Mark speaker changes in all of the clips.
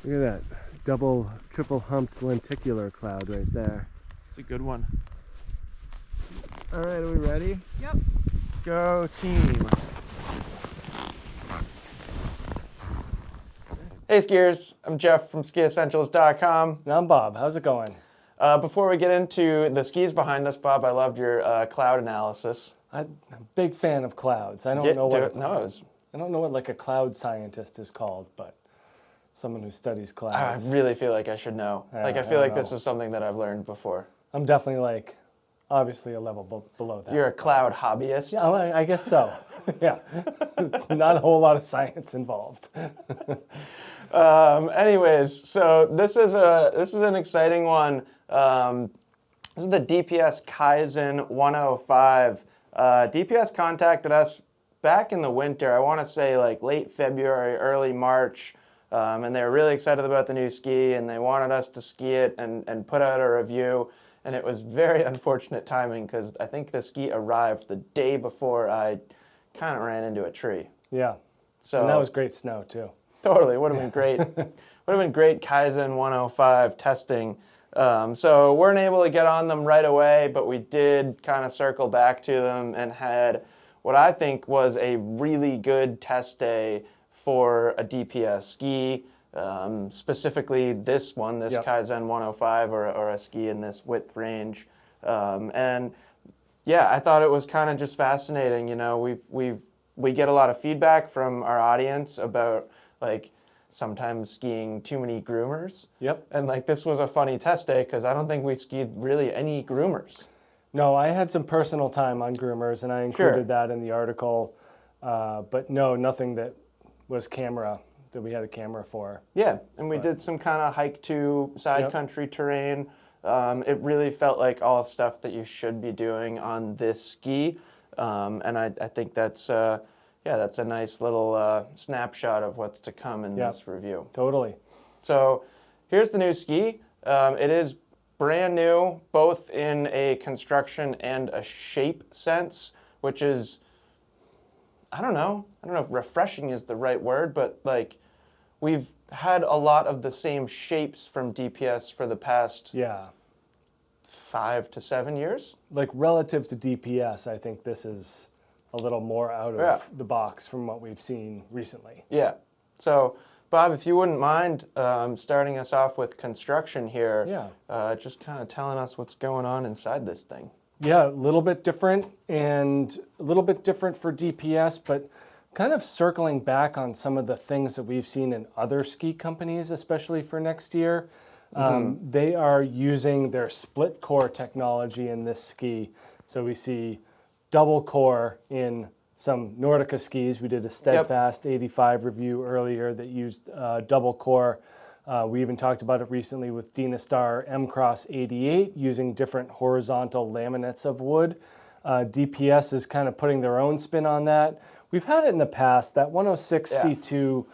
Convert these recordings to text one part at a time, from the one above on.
Speaker 1: Look at that double, triple humped lenticular cloud right there.
Speaker 2: It's a good one.
Speaker 1: All right, are we ready?
Speaker 3: Yep.
Speaker 2: Go team. Hey skiers, I'm Jeff from skiessentials.com.
Speaker 1: And I'm Bob. How's it going?
Speaker 2: Before we get into the skis behind us, Bob, I loved your cloud analysis.
Speaker 1: I'm a big fan of clouds. I don't know what like a cloud scientist is called, but someone who studies
Speaker 2: I
Speaker 1: clouds.
Speaker 2: really feel like I should know. I feel like this is something that I've learned before.
Speaker 1: I'm definitely obviously a level below that.
Speaker 2: You're a cloud hobbyist?
Speaker 1: Yeah, I guess so. Yeah, not a whole lot of science involved.
Speaker 2: Anyways, so this is an exciting one. This is the DPS Kaizen 105. DPS contacted us back in the winter. I want to say like late February, early March. And they were really excited about the new ski, and they wanted us to ski it and put out a review. And it was very unfortunate timing because I think the ski arrived the day before I kind of ran into a tree.
Speaker 1: Yeah,
Speaker 2: So
Speaker 1: and that was great snow too.
Speaker 2: Totally, would have been great. Would have been great Kaizen 105 testing. So weren't able to get on them right away, but we did kind of circle back to them and had what I think was a really good test day for a DPS ski, specifically this Kaizen 105 or a ski in this width range. And yeah, I thought it was kind of just fascinating. You know, we get a lot of feedback from our audience about like sometimes skiing too many groomers.
Speaker 1: Yep.
Speaker 2: And like this was a funny test day because I don't think we skied really any groomers.
Speaker 1: No, I had some personal time on groomers, and I included that in the article. But no, nothing that was that we had a camera for.
Speaker 2: Yeah, and we did some kind of hike to side country terrain. It really felt like all stuff that you should be doing on this ski. And I think that's a nice little snapshot of what's to come in this review.
Speaker 1: Totally.
Speaker 2: So here's the new ski. It is brand new, both in a construction and a shape sense, which is, I don't know if refreshing is the right word, but like we've had a lot of the same shapes from DPS for the past 5 to 7 years.
Speaker 1: Like relative to DPS, I think this is a little more out of the box from what we've seen recently.
Speaker 2: Yeah. So, Bob, if you wouldn't mind starting us off with construction here, just kind of telling us what's going on inside this thing.
Speaker 1: Yeah, a little bit different for DPS, but kind of circling back on some of the things that we've seen in other ski companies, especially for next year. They are using their split core technology in this ski. So we see double core in some Nordica skis. We did a Steadfast 85 review earlier that used double core. We even talked about it recently with Dynastar M-Cross 88 using different horizontal laminates of wood. DPS is kind of putting their own spin on that. We've had it in the past, that 106 C2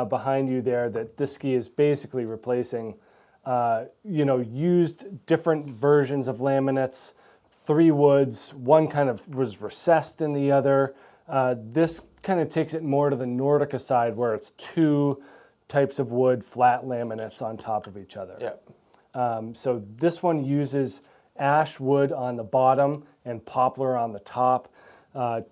Speaker 1: behind you there, that this ski is basically replacing, used different versions of laminates, 3 woods, one kind of was recessed in the other. This kind of takes it more to the Nordica side where it's 2 types of wood, flat laminates on top of each other. So this one uses ash wood on the bottom and poplar on the top.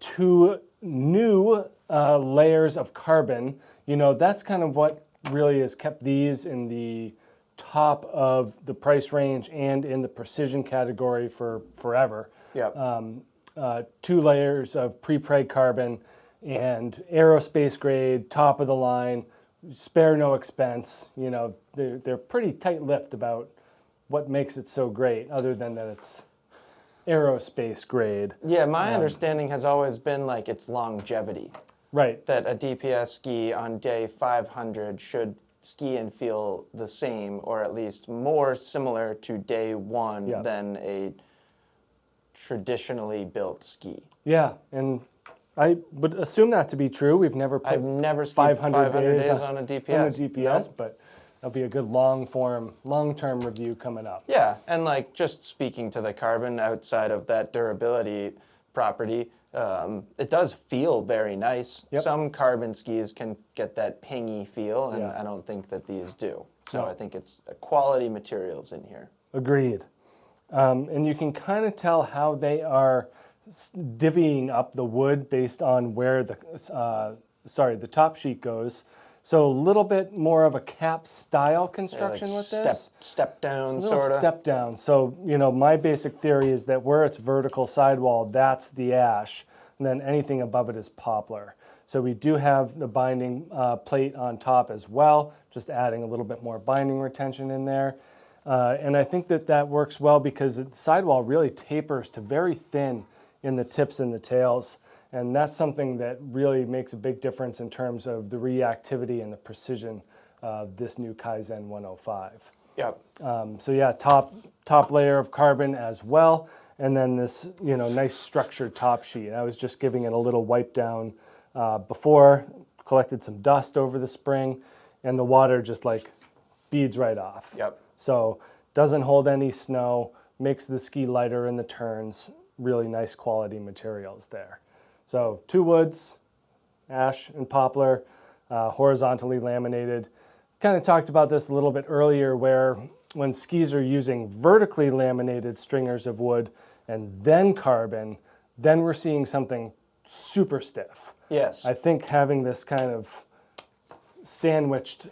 Speaker 1: 2 new layers of carbon. You know, that's kind of what really has kept these in the top of the price range and in the precision category for forever. 2 layers of pre-preg carbon and aerospace grade, top of the line, spare no expense. You know, they're pretty tight-lipped about what makes it so great, other than that it's aerospace grade.
Speaker 2: Yeah, my understanding has always been like its longevity.
Speaker 1: Right.
Speaker 2: That a DPS ski on day 500 should ski and feel the same, or at least more similar to day 1 than a traditionally built ski.
Speaker 1: Yeah, and I would assume that to be true. I've never
Speaker 2: skied 500 days on a DPS.
Speaker 1: But that'll be a good long-term review coming up.
Speaker 2: Yeah, and like just speaking to the carbon outside of that durability, property. It does feel very nice.
Speaker 1: Yep.
Speaker 2: Some carbon skis can get that pingy feel, and
Speaker 1: Yeah.
Speaker 2: I don't think that these do. So
Speaker 1: No.
Speaker 2: I think it's quality materials in here.
Speaker 1: Agreed. And you can kind of tell how they are divvying up the wood based on where the top sheet goes. So a little bit more of a cap style construction with this.
Speaker 2: Step down,
Speaker 1: It's a little
Speaker 2: sort of.
Speaker 1: step down. So, my basic theory is that where it's vertical sidewall, that's the ash, and then anything above it is poplar. So we do have the binding plate on top as well, just adding a little bit more binding retention in there. And I think that works well because the sidewall really tapers to very thin in the tips and the tails. And that's something that really makes a big difference in terms of the reactivity and the precision of this new Kaizen 105.
Speaker 2: Yep.
Speaker 1: So yeah, top layer of carbon as well, and then this nice structured top sheet. I was just giving it a little wipe down before, collected some dust over the spring, and the water just like beads right off.
Speaker 2: Yep.
Speaker 1: So doesn't hold any snow, makes the ski lighter in the turns. Really nice quality materials there. So 2 woods, ash and poplar, horizontally laminated. Kind of talked about this a little bit earlier where when skis are using vertically laminated stringers of wood and then carbon, then we're seeing something super stiff.
Speaker 2: Yes.
Speaker 1: I think having this kind of sandwiched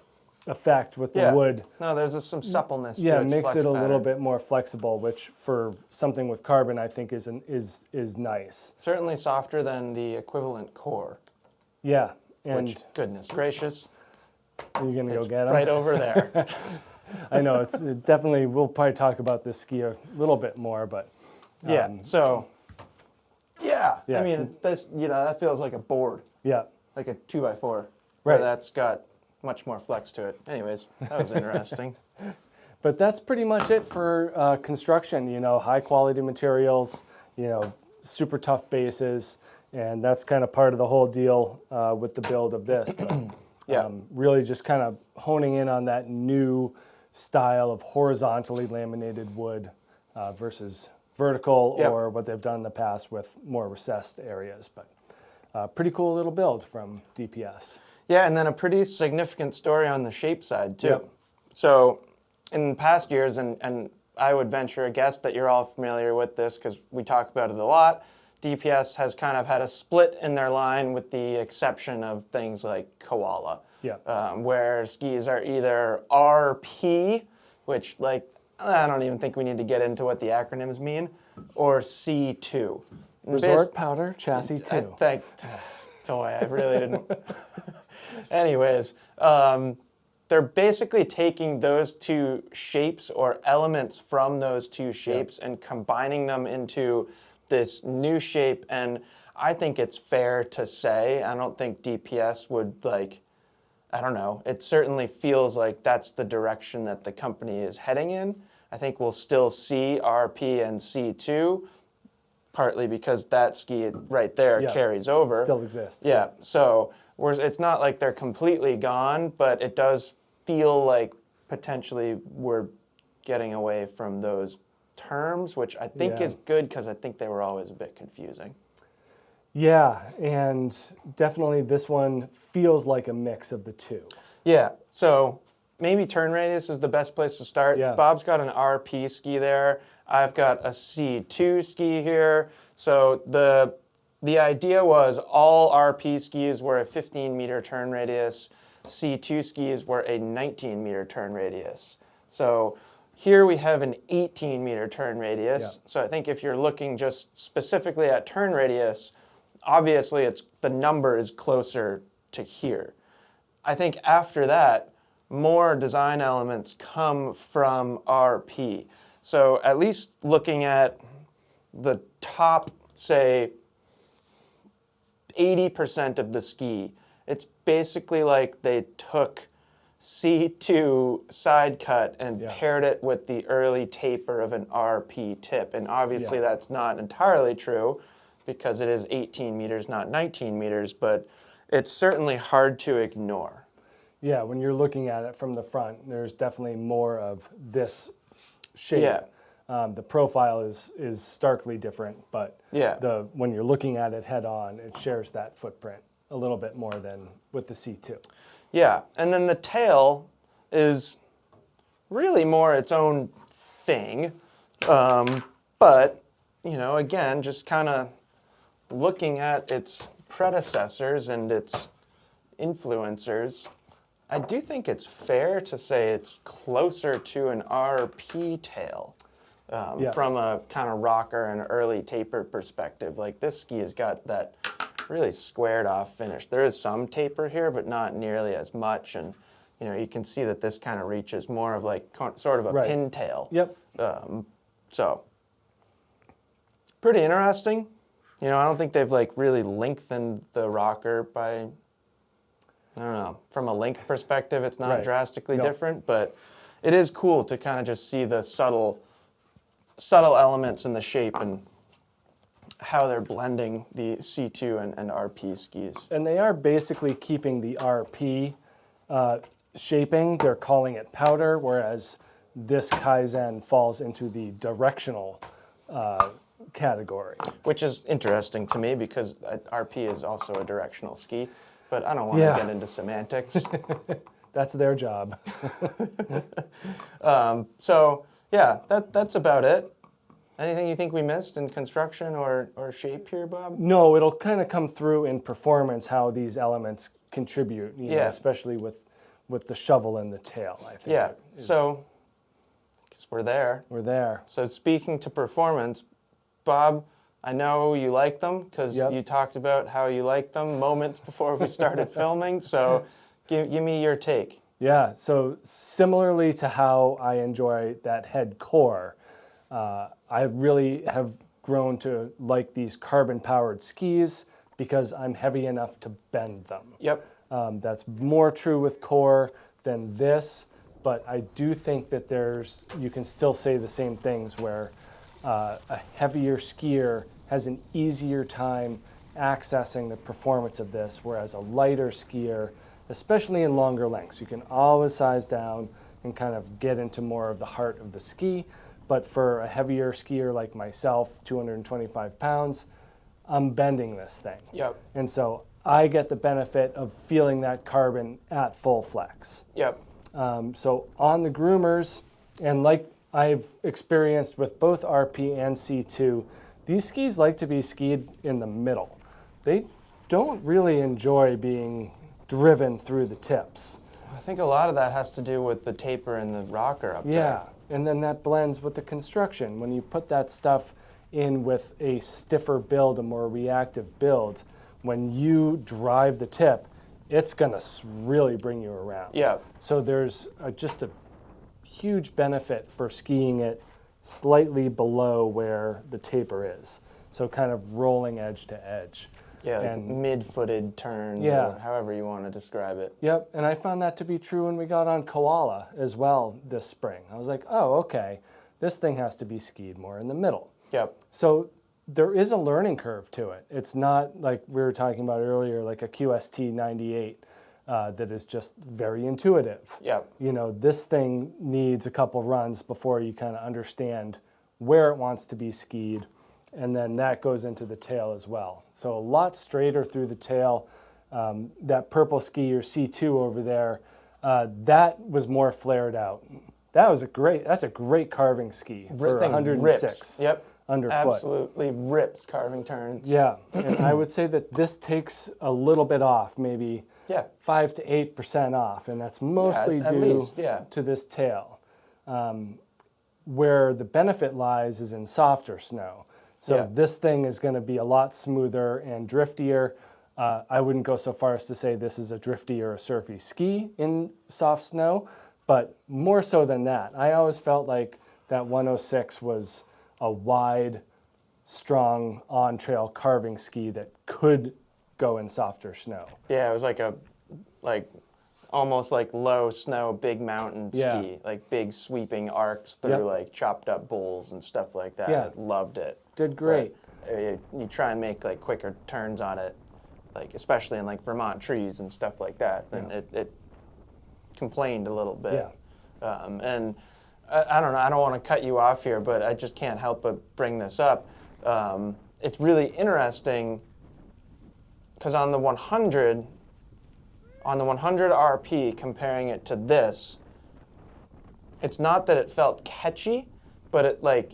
Speaker 1: effect with the wood.
Speaker 2: No, there's some suppleness to
Speaker 1: Yeah,
Speaker 2: its
Speaker 1: makes
Speaker 2: flex
Speaker 1: it a little
Speaker 2: pattern.
Speaker 1: bit more flexible, which for something with carbon, I think is nice.
Speaker 2: Certainly softer than the equivalent core,
Speaker 1: Yeah, and
Speaker 2: which, goodness gracious,
Speaker 1: you're gonna go get them.
Speaker 2: right over there.
Speaker 1: I know it definitely. We'll probably talk about this ski a little bit more, but
Speaker 2: Yeah. So, yeah.
Speaker 1: Yeah,
Speaker 2: I mean, that feels like a board,
Speaker 1: yeah,
Speaker 2: like a 2x4.
Speaker 1: Right.
Speaker 2: Where that's got much more flex to it. Anyways, that was interesting.
Speaker 1: but that's pretty much it for construction. High quality materials. Super tough bases, and that's kind of part of the whole deal with the build of this. But,
Speaker 2: Yeah.
Speaker 1: Really just kind of honing in on that new style of horizontally laminated wood versus vertical
Speaker 2: Yep.
Speaker 1: or what they've done in the past with more recessed areas. But pretty cool little build from DPS.
Speaker 2: Yeah, and then a pretty significant story on the shape side, too.
Speaker 1: Yep.
Speaker 2: So, in past years, and I would venture a guess that you're all familiar with this because we talk about it a lot, DPS has kind of had a split in their line with the exception of things like Koala.
Speaker 1: Yeah.
Speaker 2: Where skis are either RP, which, I don't even think we need to get into what the acronyms mean, or C2.
Speaker 1: Resort powder chassis 2.
Speaker 2: Boy, I really didn't. Anyways, they're basically taking those two shapes or elements from those two shapes and combining them into this new shape. And I think it's fair to say, I don't think DPS would I don't know. It certainly feels like that's the direction that the company is heading in. I think we'll still see RP and C2, partly because that ski right there carries over.
Speaker 1: Still exists.
Speaker 2: Yeah, so it's not like they're completely gone, but it does feel like potentially we're getting away from those terms, which I think is good because I think they were always a bit confusing.
Speaker 1: Yeah, and definitely this one feels like a mix of the two.
Speaker 2: Yeah, so maybe turn radius is the best place to start.
Speaker 1: Yeah.
Speaker 2: Bob's got an RP ski there. I've got a C2 ski here. So the idea was all RP skis were a 15-meter turn radius. C2 skis were a 19-meter turn radius. So here we have an 18-meter turn radius.
Speaker 1: Yeah.
Speaker 2: So I think if you're looking just specifically at turn radius, obviously the number is closer to here. I think after that, more design elements come from RP. So at least looking at the top, say, 80% of the ski, it's basically like they took C2 side cut and paired it with the early taper of an RP tip. And obviously that's not entirely true because it is 18 meters, not 19 meters, but it's certainly hard to ignore.
Speaker 1: Yeah, when you're looking at it from the front, there's definitely more of this shape.
Speaker 2: Yeah.
Speaker 1: The profile is starkly different, but
Speaker 2: Yeah.
Speaker 1: when you're looking at it head on, it shares that footprint a little bit more than with the C2.
Speaker 2: Yeah, and then the tail is really more its own thing. But, again, just kind of looking at its predecessors and its influencers, I do think it's fair to say it's closer to an RP tail from a kind of rocker and early taper perspective. Like this ski has got that really squared off finish. There is some taper here, but not nearly as much. And, you can see that this kind of reaches more of like sort of a pintail.
Speaker 1: Yep.
Speaker 2: So pretty interesting. I don't think they've like really lengthened the rocker by, I don't know, from a length perspective, it's not drastically different, but it is cool to kind of just see the subtle elements in the shape and how they're blending the C2 and RP skis.
Speaker 1: And they are basically keeping the RP shaping. They're calling it powder, whereas this Kaizen falls into the directional category.
Speaker 2: Which is interesting to me because RP is also a directional ski, but I don't want to get into semantics.
Speaker 1: That's their job.
Speaker 2: So, yeah, that's about it. Anything you think we missed in construction or shape here, Bob?
Speaker 1: No, it'll kind of come through in performance how these elements contribute, know, especially with the shovel and the tail, I think.
Speaker 2: Yeah, so I guess we're there.
Speaker 1: We're there.
Speaker 2: So speaking to performance, Bob, I know you like them because you talked about how you like them moments before we started filming, so give me your take.
Speaker 1: Yeah, so similarly to how I enjoy that head core, I really have grown to like these carbon-powered skis because I'm heavy enough to bend them.
Speaker 2: Yep.
Speaker 1: That's more true with core than this, but I do think that you can still say the same things where a heavier skier has an easier time accessing the performance of this, whereas a lighter skier, especially in longer lengths, you can always size down and kind of get into more of the heart of the ski. But for a heavier skier like myself, 225 pounds, I'm bending this thing.
Speaker 2: Yep.
Speaker 1: And so I get the benefit of feeling that carbon at full flex.
Speaker 2: Yep.
Speaker 1: So on the groomers, and like I've experienced with both RP and C2, these skis like to be skied in the middle. They don't really enjoy being driven through the tips.
Speaker 2: I think a lot of that has to do with the taper and the rocker up there.
Speaker 1: Yeah, and then that blends with the construction. When you put that stuff in with a stiffer build, a more reactive build, when you drive the tip, it's going to really bring you around.
Speaker 2: Yeah.
Speaker 1: So there's just a huge benefit for skiing it slightly below where the taper is. So kind of rolling edge to edge.
Speaker 2: Yeah, like mid-footed turns, or however you want to describe it.
Speaker 1: Yep, and I found that to be true when we got on Koala as well this spring. I was like, oh, okay, this thing has to be skied more in the middle.
Speaker 2: Yep.
Speaker 1: So there is a learning curve to it. It's not like we were talking about earlier, like a QST 98 that is just very intuitive.
Speaker 2: Yep.
Speaker 1: This thing needs a couple runs before you kind of understand where it wants to be skied. And then that goes into the tail as well. So a lot straighter through the tail. That purple ski, your C2 over there, that was more flared out. That's a great carving ski for 106
Speaker 2: rips. Yep.
Speaker 1: underfoot.
Speaker 2: Absolutely rips carving turns.
Speaker 1: Yeah, and I would say that this takes a little bit off, maybe 5 to 8% off, and that's mostly due to this tail. Where the benefit lies is in softer snow. So this thing is going to be a lot smoother and driftier. I wouldn't go so far as to say this is a drifty or a surfy ski in soft snow, but more so than that. I always felt like that 106 was a wide, strong, on-trail carving ski that could go in softer snow.
Speaker 2: Yeah, it was like almost like low snow, big mountain ski, like big sweeping arcs through like chopped up bowls and stuff like that.
Speaker 1: Yeah.
Speaker 2: Loved it.
Speaker 1: Did great.
Speaker 2: But you try and make like quicker turns on it, like especially in like Vermont trees and stuff like that, and it complained a little bit.
Speaker 1: Yeah.
Speaker 2: And I don't know, I don't want to cut you off here, but I just can't help but bring this up. It's really interesting because on the 100 RP, comparing it to this, it's not that it felt catchy, but it like,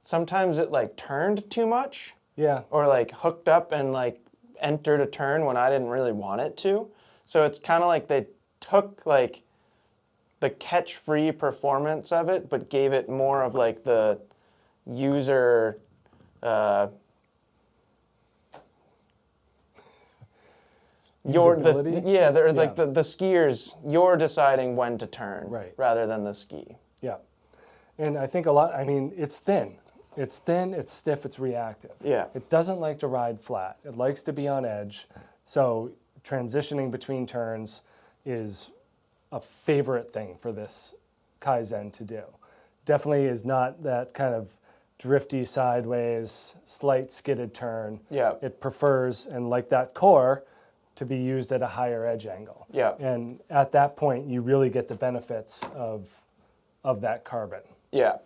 Speaker 2: sometimes it like turned too much.
Speaker 1: Yeah.
Speaker 2: Or like hooked up and like entered a turn when I didn't really want it to. So it's kind of like they took like the catch-free performance of it, but gave it more of like the user
Speaker 1: Usability?
Speaker 2: they're like the skiers, you're deciding when to turn,
Speaker 1: Right.
Speaker 2: rather than the ski.
Speaker 1: Yeah. And I think a lot, I mean, it's thin. It's thin, it's stiff, it's reactive.
Speaker 2: Yeah.
Speaker 1: It doesn't like to ride flat. It likes to be on edge. So transitioning between turns is a favorite thing for this Kaizen to do. Definitely is not that kind of drifty sideways, slight skidded turn.
Speaker 2: Yeah.
Speaker 1: It prefers, and like that core, to be used at a higher edge angle.
Speaker 2: Yeah.
Speaker 1: And at that point, you really get the benefits of that carbon.
Speaker 2: Yeah.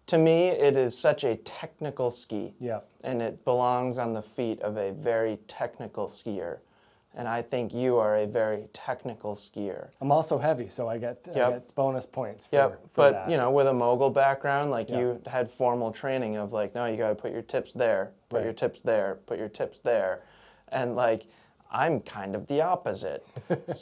Speaker 2: To me, it is such a technical ski.
Speaker 1: Yeah.
Speaker 2: And it belongs on the feet of a very technical skier. And I think you are a very technical skier.
Speaker 1: I'm also heavy, so I get bonus points for,
Speaker 2: Yep.
Speaker 1: for
Speaker 2: But
Speaker 1: that.
Speaker 2: you know, with a mogul background, like
Speaker 1: Yeah.
Speaker 2: you had formal training of like, no, you got to put your tips there, put
Speaker 1: Right.
Speaker 2: your tips there, put your tips there, and like I'm kind of the opposite,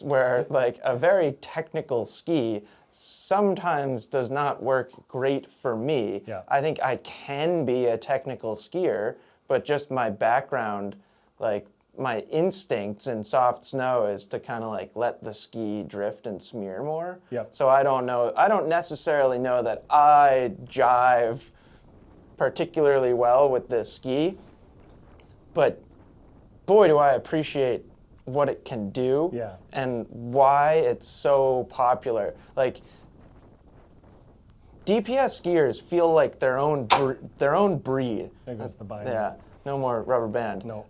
Speaker 2: where like a very technical ski sometimes does not work great for me.
Speaker 1: Yeah.
Speaker 2: I think I can be a technical skier, but just my background, like my instincts in soft snow is to kind of like let the ski drift and smear more.
Speaker 1: Yep.
Speaker 2: So I don't necessarily know that I jive particularly well with this ski, but boy, do I appreciate what it can do.
Speaker 1: Yeah.
Speaker 2: And why it's so popular. Like DPS skiers feel like their own breed.
Speaker 1: There goes the bind.
Speaker 2: Yeah, no more rubber band.
Speaker 1: No.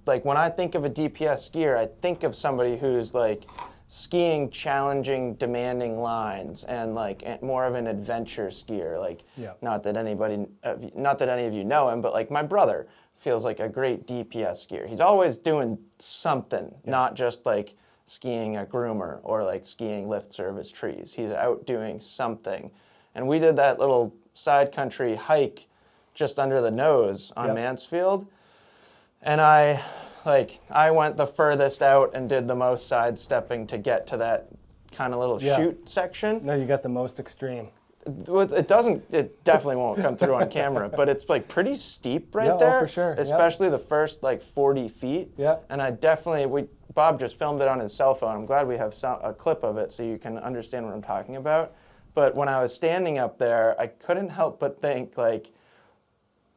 Speaker 2: Like when I think of a DPS skier, I think of somebody who's like skiing challenging, demanding lines, and like more of an adventure skier. Like,
Speaker 1: Yeah.
Speaker 2: not that any of you know him, but like my brother feels like a great DPS skier. He's always doing something, not just like skiing a groomer or like skiing lift service trees. He's out doing something. And we did that little side country hike just under the nose on
Speaker 1: Yep.
Speaker 2: Mansfield. And I went the furthest out and did the most sidestepping to get to that kind of little
Speaker 1: Yeah.
Speaker 2: chute section.
Speaker 1: No, you got the most extreme.
Speaker 2: It definitely won't come through on camera, but it's like pretty steep right
Speaker 1: Yeah, oh,
Speaker 2: there.
Speaker 1: for sure. Yep.
Speaker 2: Especially the first like 40 feet.
Speaker 1: Yep.
Speaker 2: And Bob just filmed it on his cell phone. I'm glad we have a clip of it so you can understand what I'm talking about. But when I was standing up there, I couldn't help but think like,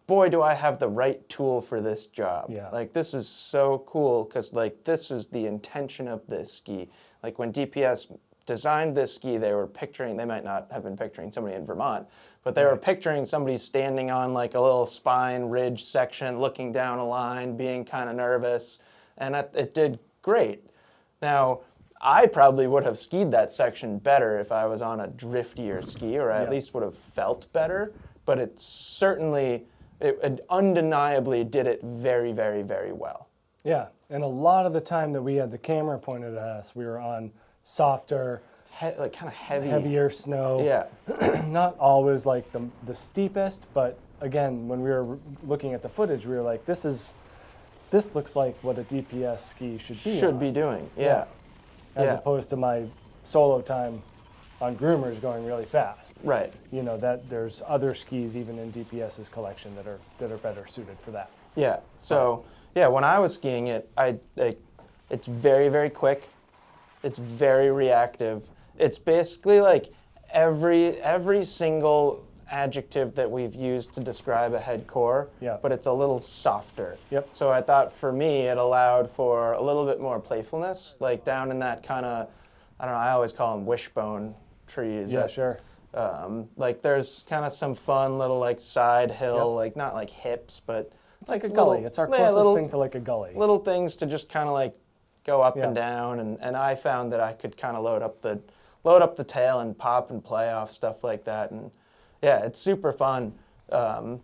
Speaker 2: boy, do I have the right tool for this job.
Speaker 1: Yeah.
Speaker 2: Like this is so cool because like this is the intention of this ski. Like when DPS designed this ski, they might not have been picturing somebody in Vermont, but they were picturing somebody standing on like a little spine ridge section, looking down a line, being kind of nervous, and it did great. Now, I probably would have skied that section better if I was on a driftier ski, or I at least would have felt better, but it undeniably did it very, very, very well.
Speaker 1: Yeah, and a lot of the time that we had the camera pointed at us, we were on softer,
Speaker 2: Like kind of
Speaker 1: heavier snow.
Speaker 2: Yeah.
Speaker 1: Not always like the steepest, but again, when we were looking at the footage, we were like, this looks like what a DPS ski should be.
Speaker 2: Should be doing, yeah.
Speaker 1: As
Speaker 2: Yeah.
Speaker 1: opposed to my solo time on groomers going really fast.
Speaker 2: Right.
Speaker 1: You know, that there's other skis even in DPS's collection that are better suited for that.
Speaker 2: Yeah. So when I was skiing it, it's very, very quick. It's very reactive. It's basically like every single adjective that we've used to describe a head core, but it's a little softer.
Speaker 1: Yep.
Speaker 2: So I thought for me it allowed for a little bit more playfulness, like down in that kind of, I don't know, I always call them wishbone trees.
Speaker 1: Yeah, sure.
Speaker 2: Like there's kind of some fun little like side hill, like not like hips, but
Speaker 1: It's like a gully. It's our closest thing to like a gully.
Speaker 2: Little things to just kind of like go up and down, and I found that I could kind of load up load up the tail and pop and play off stuff like that. And yeah, it's super fun. I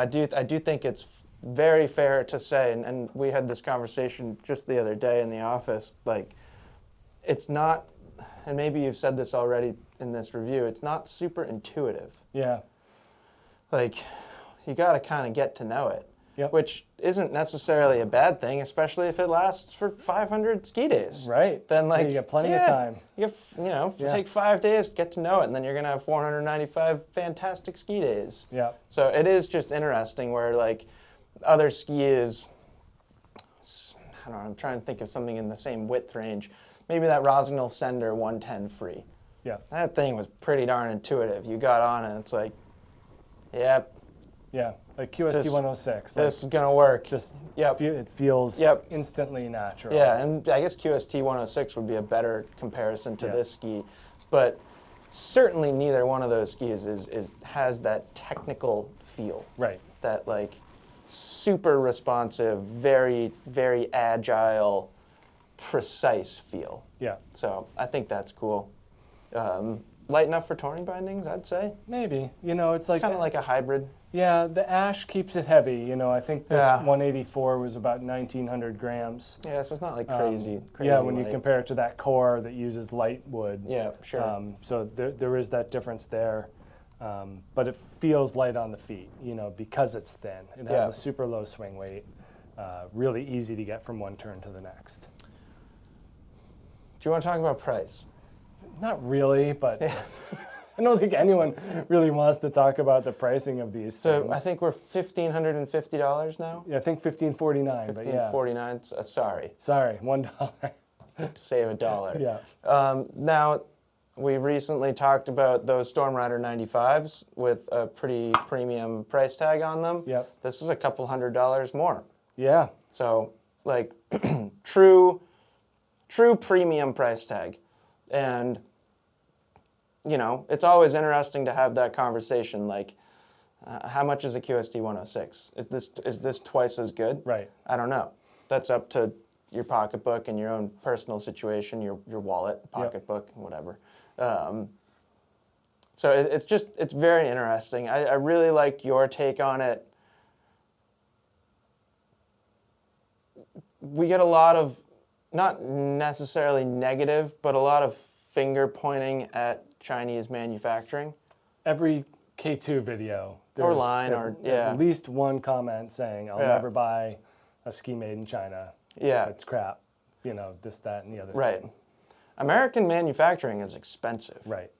Speaker 2: do think it's very fair to say, and we had this conversation just the other day in the office, like, it's not, and maybe you've said this already in this review, it's not super intuitive.
Speaker 1: Yeah.
Speaker 2: Like, you got to kind of get to know it,
Speaker 1: Yep.
Speaker 2: which isn't necessarily a bad thing, especially if it lasts for 500 ski days.
Speaker 1: Right.
Speaker 2: Then, like,
Speaker 1: you got plenty of time.
Speaker 2: You take 5 days, get to know it, and then you're going to have 495 fantastic ski days.
Speaker 1: Yeah.
Speaker 2: So it is just interesting where, like, other ski is, I don't know, I'm trying to think of something in the same width range. Maybe that Rossignol Sender 110 free.
Speaker 1: Yeah.
Speaker 2: That thing was pretty darn intuitive. You got on and it's like, yep.
Speaker 1: Yeah. Like QST 106.
Speaker 2: This is going to work.
Speaker 1: Just,
Speaker 2: yep.
Speaker 1: it feels instantly natural.
Speaker 2: Yeah, and I guess QST 106 would be a better comparison to this ski. But certainly neither one of those skis has that technical feel.
Speaker 1: Right.
Speaker 2: That, like, super responsive, very, very agile, precise feel.
Speaker 1: Yeah.
Speaker 2: So I think that's cool. Light enough for touring bindings, I'd say.
Speaker 1: Maybe. It's like
Speaker 2: Kind of like a hybrid.
Speaker 1: Yeah, the ash keeps it heavy. I think this 184 was about 1,900 grams.
Speaker 2: Yeah, so it's not like crazy.
Speaker 1: Yeah, when
Speaker 2: light.
Speaker 1: you compare it to that core that uses light wood.
Speaker 2: Yeah, sure.
Speaker 1: So there is that difference there. But it feels light on the feet, because it's thin. It has a super low swing weight. Really easy to get from one turn to the next.
Speaker 2: Do you want to talk about price?
Speaker 1: Not really, but I don't think anyone really wants to talk about the pricing of these
Speaker 2: So
Speaker 1: things.
Speaker 2: I think we're $1,550 now.
Speaker 1: Yeah, I think $1,549. But yeah.
Speaker 2: $1,549. Sorry.
Speaker 1: Sorry, $1.
Speaker 2: Save $1.
Speaker 1: Yeah.
Speaker 2: Now, we recently talked about those Storm Rider 95s with a pretty premium price tag on them.
Speaker 1: Yep.
Speaker 2: This is a couple $100 more.
Speaker 1: Yeah.
Speaker 2: So, like, true premium price tag. And, it's always interesting to have that conversation, like, how much is a QST 106? Is this twice as good?
Speaker 1: Right.
Speaker 2: I don't know. That's up to your pocketbook and your own personal situation, your wallet, pocketbook, whatever. So it's very interesting. I really liked your take on it. We get a lot of, not necessarily negative, but a lot of finger pointing at Chinese manufacturing.
Speaker 1: Every K2 video.
Speaker 2: Or line,
Speaker 1: at least one comment saying, I'll never buy a ski made in China.
Speaker 2: Yeah.
Speaker 1: It's crap. This, that, and the other.
Speaker 2: Right. American manufacturing is expensive.
Speaker 1: Right.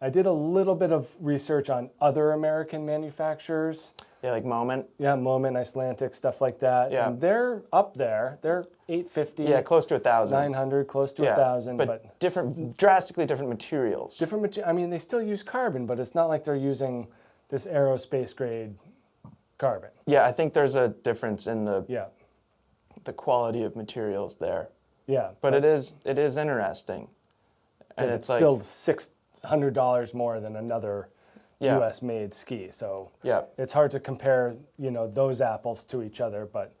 Speaker 1: I did a little bit of research on other American manufacturers.
Speaker 2: Yeah, like Moment.
Speaker 1: Yeah, Moment, Icelandic, stuff like that.
Speaker 2: Yeah.
Speaker 1: And they're up there. They're $850.
Speaker 2: Yeah, close to 1,000.
Speaker 1: 900, close to 1,000.
Speaker 2: But drastically different materials.
Speaker 1: They still use carbon, but it's not like they're using this aerospace grade carbon.
Speaker 2: Yeah, I think there's a difference in the quality of materials there.
Speaker 1: Yeah.
Speaker 2: But it is interesting. And
Speaker 1: it's still $600 more than another U.S. made ski. So it's hard to compare, those apples to each other, but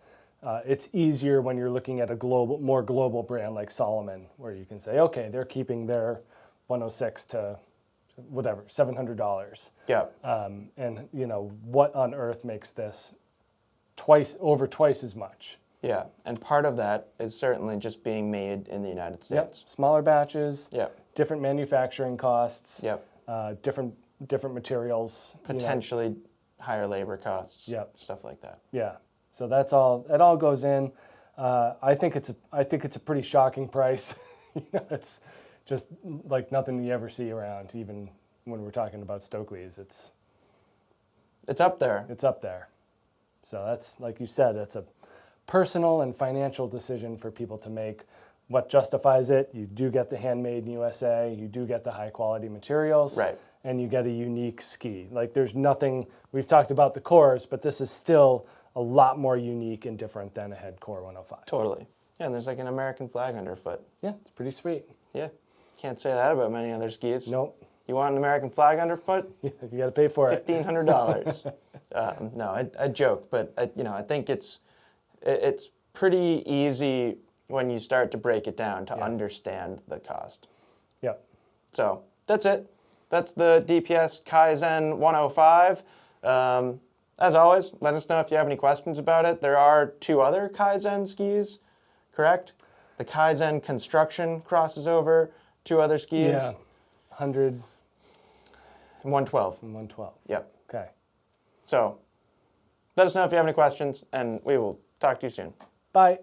Speaker 1: it's easier when you're looking at a more global brand like Salomon, where you can say, okay, they're keeping their 106 to whatever, $700.
Speaker 2: Yeah.
Speaker 1: And what on earth makes this over twice as much?
Speaker 2: Yeah, and part of that is certainly just being made in the United States.
Speaker 1: Yep. Smaller batches.
Speaker 2: Yep.
Speaker 1: Different manufacturing costs.
Speaker 2: Yep.
Speaker 1: Different materials.
Speaker 2: Potentially higher labor costs.
Speaker 1: Yep.
Speaker 2: Stuff like that.
Speaker 1: Yeah. So that's all. It all goes in. I think it's a pretty shocking price. It's just like nothing you ever see around. Even when we're talking about Stokely's, it's
Speaker 2: up there.
Speaker 1: It's up there. So that's, like you said, it's a personal and financial decision for people to make. What justifies it? You do get the handmade in USA. You do get the high quality materials.
Speaker 2: Right.
Speaker 1: And you get a unique ski. Like, there's nothing, we've talked about the cores, but this is still a lot more unique and different than a head core 105.
Speaker 2: Totally. Yeah, and there's like an American flag underfoot.
Speaker 1: Yeah, it's pretty sweet.
Speaker 2: Yeah. Can't say that about many other skis.
Speaker 1: Nope.
Speaker 2: You want an American flag underfoot?
Speaker 1: You got to pay for it.
Speaker 2: $1,500. No, I joke, but I think it's pretty easy when you start to break it down to understand the cost.
Speaker 1: Yep.
Speaker 2: So that's it. That's the DPS Kaizen 105. As always, let us know if you have any questions about it. There are 2 other Kaizen skis, correct? The Kaizen Construction crosses over 2 other skis.
Speaker 1: Yeah, 100
Speaker 2: and 112.
Speaker 1: and 112.
Speaker 2: Yep.
Speaker 1: Okay.
Speaker 2: So let us know if you have any questions, and we will talk to you soon.
Speaker 1: Bye.